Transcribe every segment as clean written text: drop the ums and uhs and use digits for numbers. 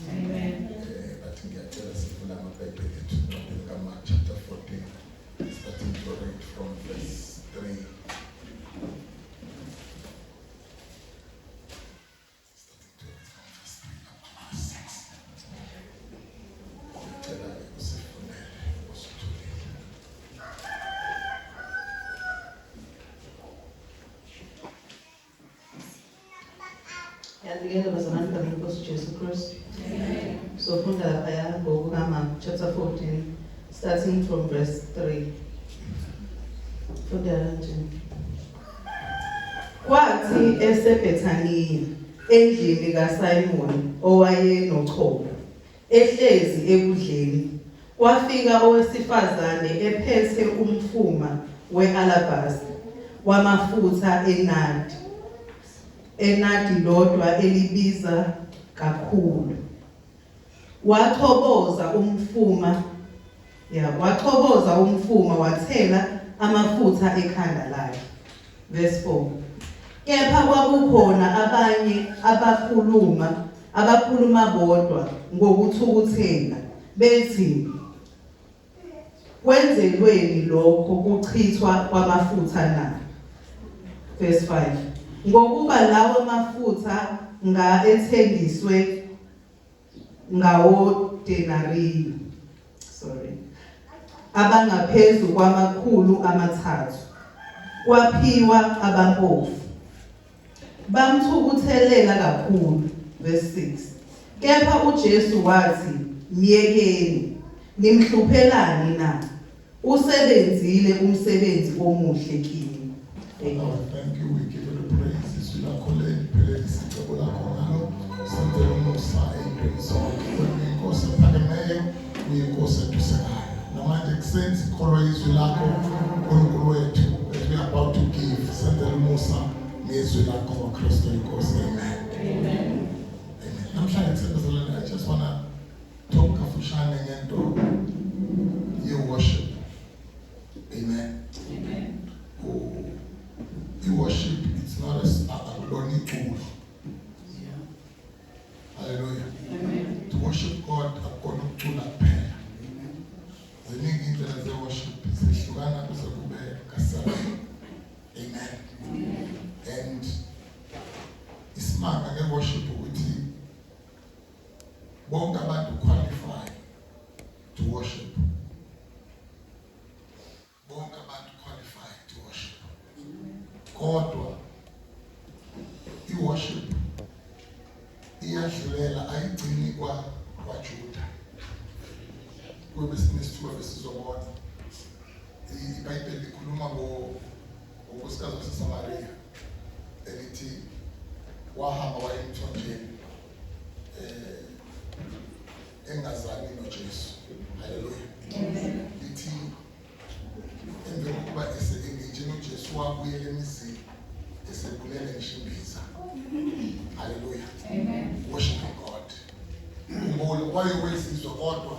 Amen. But ngiyacela sifuna amabhayibheli ethu nokuNkulunkulu chapter 14 starting to read from verse 3. Together was an Uncle Jesus Christ. So from the book of chapter 14, starting from verse 3. From the kwathi eseBhethaniya endlini kaSimon owayenochopho ehlezi ekudleni kwafika owesifazane ephethe umfuma we-alabasta wamafutha enadi lodwa elibiza kakhulu. Wathoboza umfuma wathela amafutha ekhanda lakhe. Verse 4. Kepha kwakukhona abanye abakhuluma bodwa ngokuthukuthela bethi, kwenzelweni lokho kuchithwa kwamafutha na? Verse 5. Ngokuba lawo mafutha ethengiswe ngawo denari abangaphezu kwama300 kwaphiwa abampofu. Bamthukuthelela kakhulu. Verse 6. Kepha uJesu wathi, myekeni, nimhluphelani na? Usebenzile umsebenzi omuhle kini. Lord, thank you. We give you the praise. Silakhuleni phelele isicebo lakho ngalo. Senzele umusa ey'mpilweni zethu. Inkosi ephakemeyo, uyinkosi edusekayo. Namanje kuseni sikholwa izwi lakho uNkulunkulu wethu that we are about to give. Senzele umusa nezwi lakho ngoKristu inkosi. Amen. Amen. Namhlanje ngisebenzelana, I just wanna talk kafushane ngento ye-worship. Amen. Amen. Worship, it's not a lonely tool. Hallelujah. Amen. To worship God according to that prayer. The name into the worship is Shugana Kusakube Kasara. Amen. And it's marked again worship with him. Won't about to qualify to worship. Won't about to qualify to worship. Kodwa i-worship iyadlulela ayigcini kwaJuda. Kwebesinesithi besizobona iBhayibheli likhuluma ngonkosikazi waseSamariya elithi wahamba waya emthonjeni engazani noJesu. Hallelujah. Lithi emva kokuba engejene uJesu wabuyela emizini esebulele ngisho. Hallelujah. Amen. Worshiping God. Umbolo kwaye wesizwe kodwa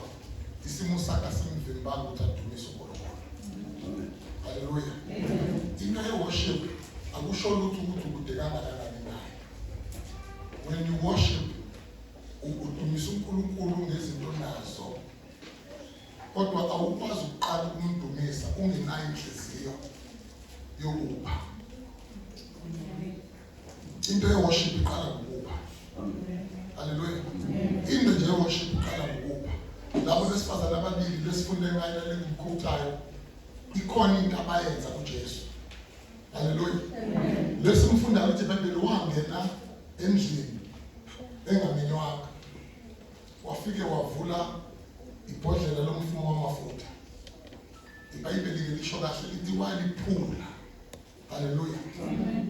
isimo sakhe simvimba ukuthi adumise uNkulunkulu. Hallelujah. Amen. Into ye-worship akusho lutho ukuthi ukude kangakanani naye. When you worship, udumisa uNkulunkulu ngezinto nazo. Kodwa awukwazi ukuqala ukumdumisa ungenayo inhliziyo yokupha. Into ye-worship iqala ngokupha. Hallelujah. Into nje ye-worship iqala ngokupha. Labo besifazane ababili besifunde mayelana ngimkhuthayo ikhona into abayenza kuJesu. Hallelujah. Lesimfunda ukuthi iBhayibheli wangena endlini engamenywanga. Wafike wavula ibhodlela lomfuma wamafutha. iBhayibheli lisho kahle lithi waliphula. Hallelujah.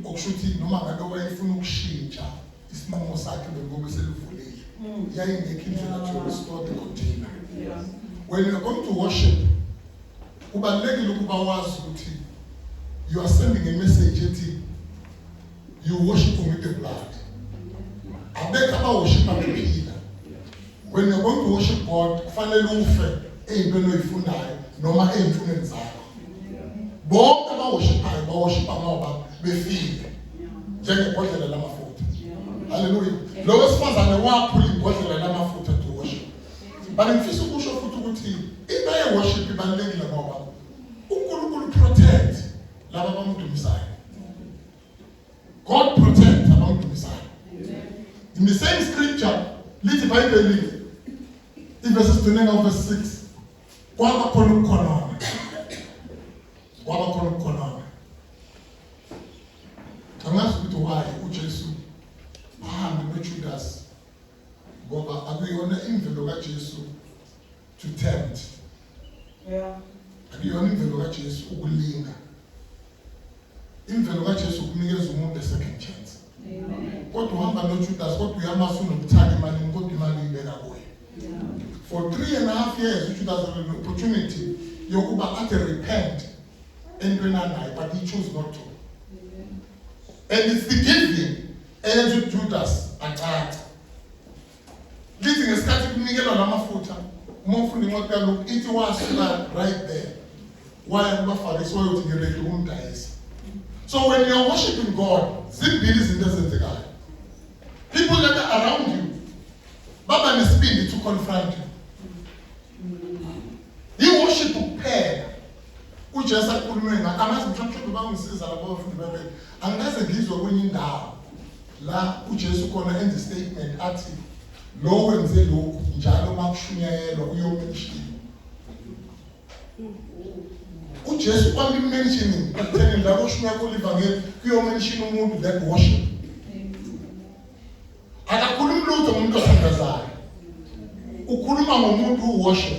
Okusho ukuthi noma ngabe wayefuna ukushintsha isinqumo sakhe ngoba selivulile. Yayingekho indlela to restore the container. When you are going to worship, kubalulekile ukuba wazi ukuthi you are sending a message ethi you worship with the blood. Abeka worship abephila. When you are going to worship God, kufanele ufe eyintweni oyifundayo noma eyimfunweni zakho. Bonke abawoshipayo bawoshipa ngoba befile. njengebhodlela lamafutha. Hallelujah. Lo wesifazane waphula ibhodlela lamafutha to worship. But ngifisa ukusho futhi ukuthi into ye worship ibalekile ngoba uNkulunkulu protect laba abamdumisayo. God protect abamdumisayo. In the same scripture, lithi iBhayibheli verses 29 verse 6. Kwaba khona ukukhonona. Kwaba khona ukukhonona. Angazi ukuthi why uJesu ahambe noJudas ngoba akuyona imvelo kaJesu to tempt. Yeah. Akuyona imvelo kaJesu ukulinga. Imvelo kaJesu ukunikeza umuntu a second chance. Amen. Kodwa uhamba noJudas kodwa uyamasu nokuthanda imali kodwa imali ibeka kuye. For 3.5 years uJudas had an opportunity yokuba athi repent entweni anayo, but he chose not to. And it's the giving eyenza uJudas acaca. Lithi ngesikhathi kunikelwa lamafutha uma ufunda incwadi kaLuke ithi wasuka right there waya kubaFarisi wayothi ngiredi ukumdayisa. So when you are worshiping God, zimbili izinto ezenzekayo. People that are around you baba nesibindi to confront you. You worship kuphela. uJesu akhulume ngakho amazi mhlawumbe bangisiza labo bafundi bebele. Angikaze ngizwe kwenye indawo la uJesu khona enza statement athi lo wenze lokhu njalo makushunyayelwa uyomishini. uJesu kwami mentioning akutheni la kushunyaya kulivangeli kuyomention umuntu that worship. Akakhulumi lutho ngomuntu osandazayo. Ukhuluma ngomuntu who worship.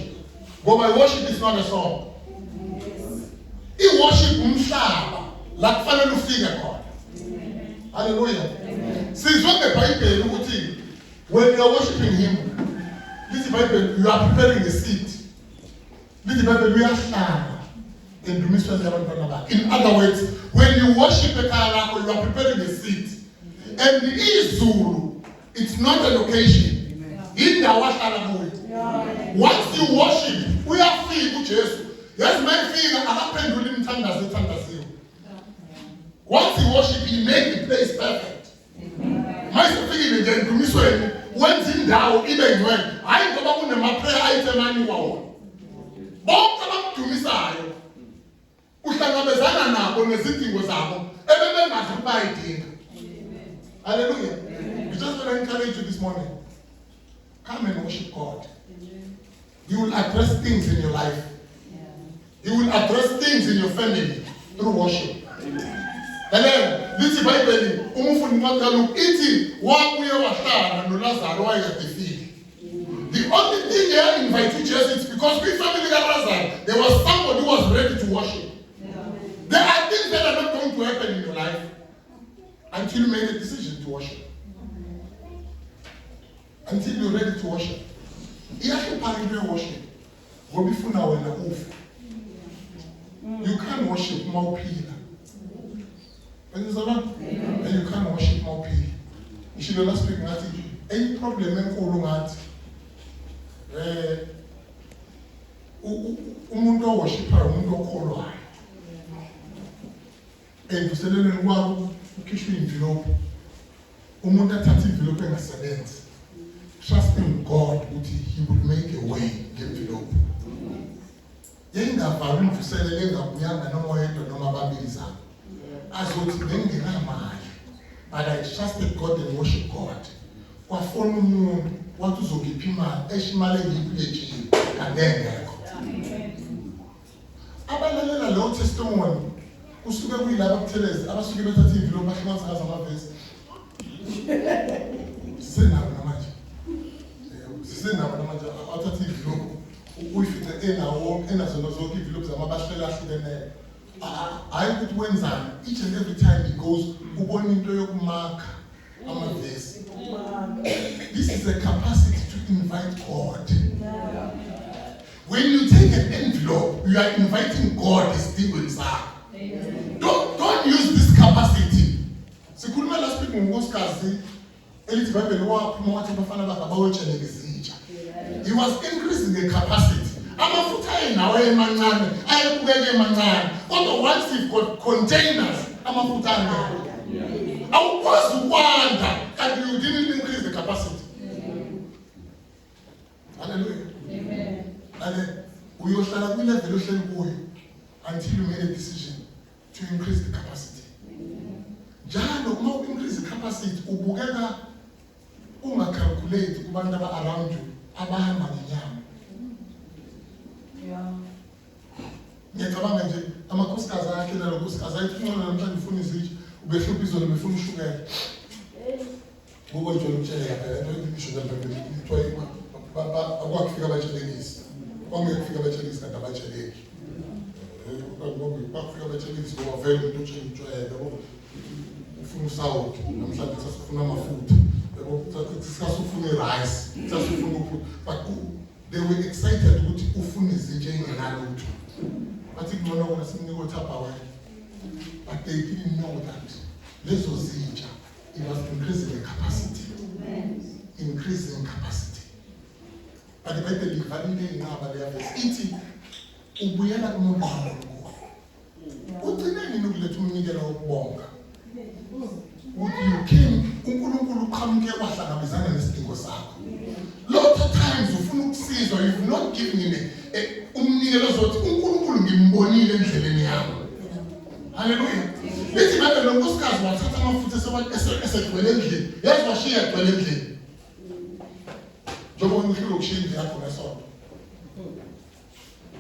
Ngoba worship is not a song. I-worship umhlaba la kufanele ufike khona. Hallelujah. Sizwe ngeBhayibheli ukuthi when you are worshiping him, lithi iBhayibheli you are preparing a seat. Lithi iBhayibheli uyahlala endumisweni yabantwana bakhe. In other words, when you worship ekhaya lakho you are preparing a seat. And izulu, it's not a location. Indawo ahlala kuyo. Once you worship, uyafika uJesu. Yes, mayifika akaphendula imithandazo ethandaziwe. Once you worship, he make the place perfect. Mayisefikile nje endumisweni, wenza indawo ibe ngcwele. Hayi ngoba kunema-prayer item aniwawo. Bonke abamdumisayo uhlangabezana nabo nezidingo zabo ebebengazi ukuthi bayidinga. Hallelujah. We just want to encourage you this morning. Come and worship God. He will address things in your life. He will address things in your family through worship. And then, lithi iBhayibheli umfundi incwadi kaLuke ithi wabuye wahlala noLazaro wayekadefile. The only thing they invited Jesus is because we family kaLazaro, there was somebody who was ready to worship. There are things that are not going to happen in your life until you make a decision to worship. Until you're ready to worship. Iyahluphana into ye-worship ngoba ifuna wena ufe. You can't worship mawuphila. And you can't worship mawuphila. Ngishilo last week ngathi any problem enkulu ngathi umuntu oworshipayo umuntu okholwayo. Envuselelweni kwabo ukhishwa envelope. Umuntu athatha envelope engasebenzi. Trusting God that he would make a way ngemvelope. Yengavali imvuselele engabunyanga noma yedwa noma ababili zabo. Azothi bengenamali. But I trusted God and worship God. Kwafona umuntu wathi uzongipha imali eshimali engiyiphilethi angengekho. Abalalela lo testimony kusuke kuyilabo abuthelezi abasuke bethatha envelope bahlanganisa amavesi. Sinabo namanje. Sinabo namanje athatha envelope uyifithe enazona zonke envelope zamabashela ahlukeneyo. Hayi ukuthi wenzani each and every time he goes ubona into yokumarka amavesi. This is a capacity to invite God. When you take an envelope, you are inviting God still inside. Don't use this capacity. Sikhuluma last week ngonkosikazi elithi iBhayibheli waphuma wathi abafana bakhe abawetsheleke izitsha. He was increasing the capacity. Amafutha enawo emancane ayebukeke emancane. Kodwa once you've got containers amafutha angene. Awukwazi ukwanda and you didn't increase the capacity. Hallelujah. Amen. And uyohlala kwi-level ohleli kuyo until you made a decision to increase the capacity. Njalo uma u-increase the capacity ubukeka ungacalculate kubantu aba-around you abahamba ngenyama. Ngiyacabanga nje amakhosikazi akhe nalo nkosikazi ayithi unqona namhlanje ufuna izitsha ubehlupha izolo befuna ushukela. Ngoba ijolo utshelela phela into ngisho nje kuthiwa akwakufika abatshelekisi. Kwangekufika abatshelekisi kanti abatsheleki. Kwakufika abatshelekisi ngoba vele umuntu utshela utshwele yabo ufuna usawuthi namhlanje sasifuna amafutha. Yabo sasifuna rice, sasifuna ukudla. But they were excited ukuthi ufuna izitsha engenalutho. Bathi kungcono bona simnike uThaphawayo. But they didn't know that lezo zitsha it was increasing the capacity. Increasing capacity. But the Bible livalide inqaba leyavesi ithi ubuyela kumuntu wakho. Ugcineni nokuletha umnikelo wokubonga. What you came uNkulunkulu uqhamuke kwahlangabezana nesidingo sakho. Lot of times ufuna ukusizwa you've not given him umnikelo zothi uNkulunkulu ngimbonile endleleni yami. Hallelujah. Lithi ngabe lo nkosikazi wathatha amafutha esegcwele endlini. Yazi washiya egcwele endlini. Njengoba uhlelo kushiya indlu yakho ngesonto.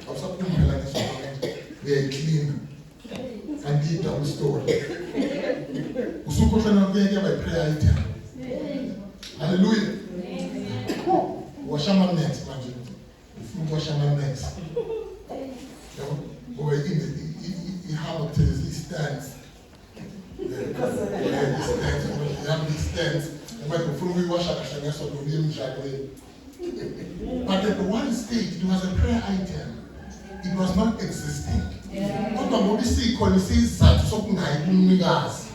Awusaphumela ngesonto uyayiclean. Andida ustory. Usukhohlana kuyeke by prayer item. Hallelujah. Washa amanzi manje. Ufuna washa amanzi. Yabo, ngoba ihamba kuthezi stands. Stands. But ufuna ukuyiwasha kahle ngesonto uyemdlalweni. But at the one stage, it was a prayer item. It was not existing. Kodwa ngoba isikhona isizathu sokungayi kumnikazi.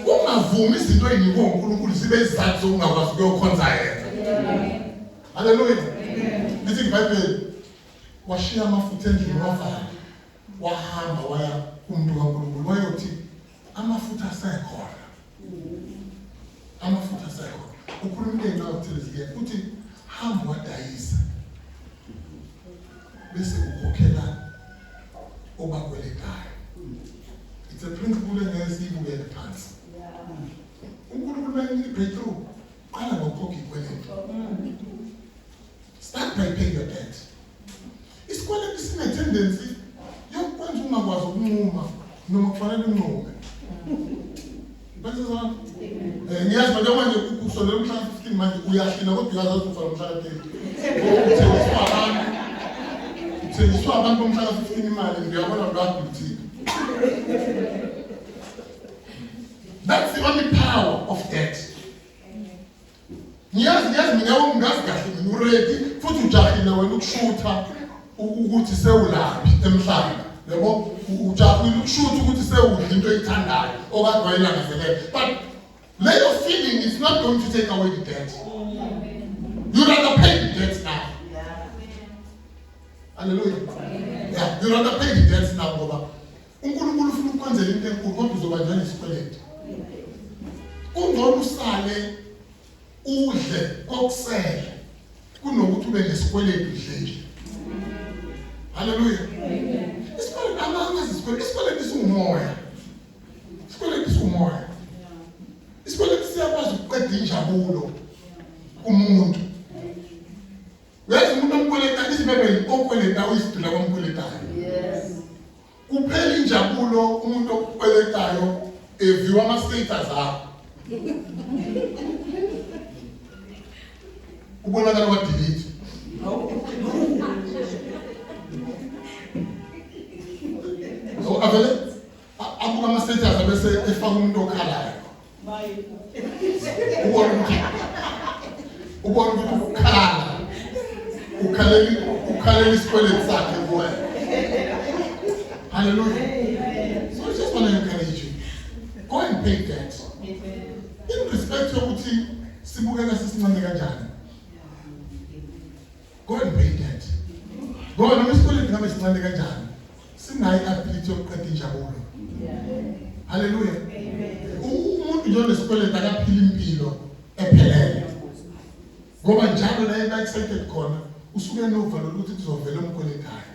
Ungavumi izinto ezinikwe uNkulunkulu sibe isizathu sokungakwazi ukuyokhonza yena. Hallelujah. Lithi iBhayibheli washiya amafutha endlini wavala. Wahamba waya kumuntu kaNkulunkulu wayothi amafutha asekhona. Amafutha asekhona. Ukhulumile nawe uThezile uthi hamba wadayisa. Bese ukhokhela obakweletayo. It's a principle engesiyibuke phansi. uNkulunkulu mayenza breakthrough qala ngokukhokha ikweletu. Start by paying your debt. Isikweletu sine tendency yokwenza ungakwazi ukunquma noma kufanele unqume. Bese ngiyazi manje manje ukusondela umhla 15 manje uyahlina kodwa uyazazi ufana umhla 30. Uthengiswa abantu umhla 15 imali ngiyabona ngakuthi. That's the only power of debt. Ngiyazi mina ungazi kahle mina ready futhi ujahile wena ukushutha ukuthi sewulaphi emhlabeni. Yabo ujahile ukushutha ukuthi sewudla into oyithandayo okade wayilangazelela. But let your feeling is not going to take away the debt. You rather pay the debt now. Hallelujah. Yeah, you rather pay the debt now ngoba uNkulunkulu ufuna ukwenzela into enkulu kodwa uzoba njani isikweletu. Ungcono usale udle okusele kunokuthi ube nesikweletu nje. Hallelujah. Isikweletu angazi isikweletu singumoya. Isikweletu singumoya. Isikweletu siyakwazi ukuqeda injabulo kumuntu. Uyazi umuntu omkweleta isibebe okweleta uyisidula komkweletayo. Yes. Kuphela injabulo umuntu okweletayo eviwa ama-status akho. Ubonakala wa-delete. So avele abuka ama-status abese efaka umuntu okhalayo. Ubona ukuthi ukhala. Ukhalela isikweletu sakhe kuwena. Hallelujah. So I just want to encourage you. Go and pay debt. In respect yokuthi sibukeka sisincane kanjani. Go and pay debt. Go noma isikweletu ngabe sincane kanjani. Sinayo i-ability yokuqeda injabulo. Hallelujah. Umuntu nje onesikweleti akaphila impilo ephelele. Ngoba njalo naye excited khona usuke enovalo ukuthi kuzovela umkweletayo.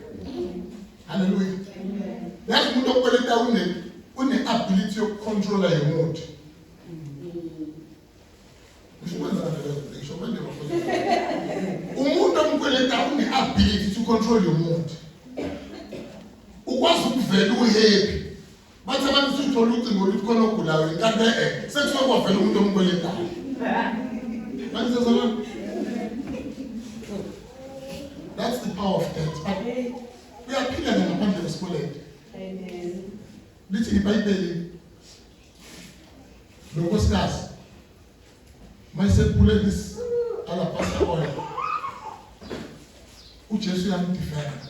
Hallelujah. Yazi umuntu okweletayo une-ability yokucontrola yomuntu. Umuntu omkweletayo une-ability to control yomuntu. Ukwazi ukuvela uhappy. Bathi abantu suthola ucingo oluthi khona ogulayo kanti sekuthiwa kwavela umuntu omkweletayo. That's the power of debt. But uyaphila ngaphandle kwesikweleti. Lithi iBhayibheli lonkosikazi mayisephule this alabaster oil. uJesu uyamdefenda.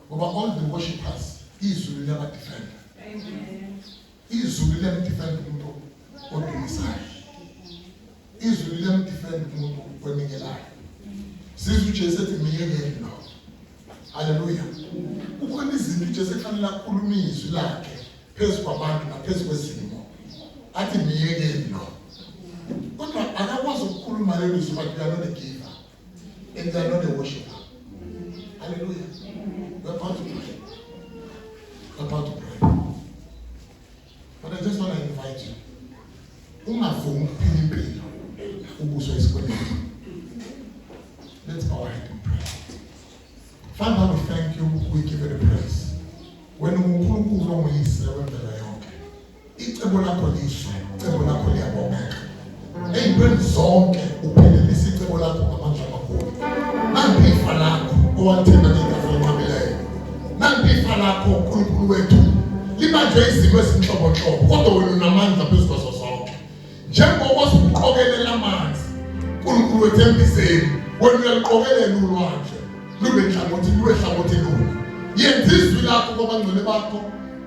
Ngoba all the worshippers izulu liyabadefenda. Izulu liyamdefenda umuntu odumisayo. Izulu liyamdefenda umuntu onikelayo. Sizwe uJesu ethi miyekele lo. Hallelujah. Kukhona izinto uJesu ekufanele akhulume izwi lakhe phezu kwabantu naphezu kwezimo. Athi miyekele lo. Kodwa akakwazi ukukhuluma lelo izwi but you are not a giver and you are not a worshiper. Hallelujah. We're about to pray. We're about to pray. But I just want to invite you. Ungavumi ukuphila impilo ubuswa isikweleti. Let's bow our head and pray. Father, we thank you. We give you the praise. When uNkulunkulu onguyise wempela yonke, icebo lakho lihle, icebo lakho liyabongeka. Eyintweni zonke uphelelisa icebo lakho ngamandla amakhulu. Nanti ifa lakho owathemba ngegazi lenqabileyo. Nanti ifa lakho uNkulunkulu wethu libanjwe izimo ezinhlobonhlobo, kodwa wena unamandla phezu kwazo zonke. Njengoba uqokelela amanzi, uNkulunkulu wethu embizeni, wena uyaliqokelela ulwandle. Lube nhlangothi lube hlangothi lona. Yenza izwi lakho kwabangcwele bakho,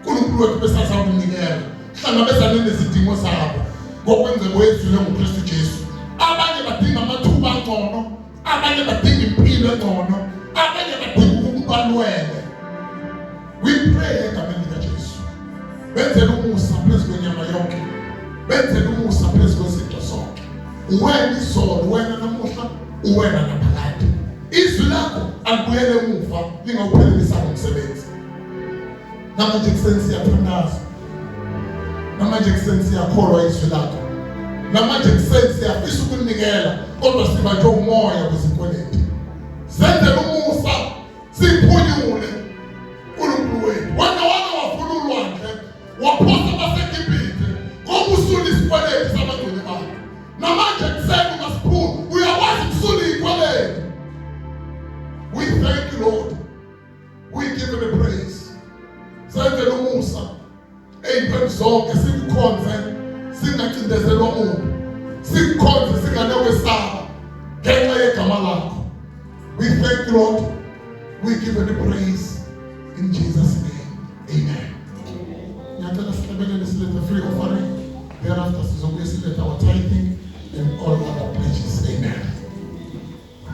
uNkulunkulu wethu besasakunikela. Hlangabezana nezidingo zabo ngokwenzeko yezwi lengoKristu Jesu. Abanye badinga amathuba angcono, abanye badinga impilo engcono, abanye badinga ukubalwele. We pray egameni likaJesu. Benzela umusa phezu kwenyama yonke. Benzela umusa phezu kwezinto zonke. Uwena izolo, wena namuhla, uwena naphakade. Izwi lakho alibuyele emuva lingawuphelelisa ngomsebenzi. Namanje kuseni siyathandaza. Namanje kuseni siyakholwa izwi lakho. Namanje kuseni siyafisa ukunikela kodwa sibanjwe umoya kwezikweleti. Senzele umusa siphunyule uNkulunkulu wethu. Wena wafuna ulwandle waphosa baseGibhithe ngoba usula isikweleti sabangcwele bakho. Namanje kuseni masiphuma uyakwazi ukusula izikweleti. We thank you, Lord. We give you the praise. Senzele umusa eyintweni zonke sikukhonze singacindezelwa muntu. Sikukhonze singanekwesaba ngenxa yegama lakho. We thank you, Lord. We give you the praise in Jesus' name.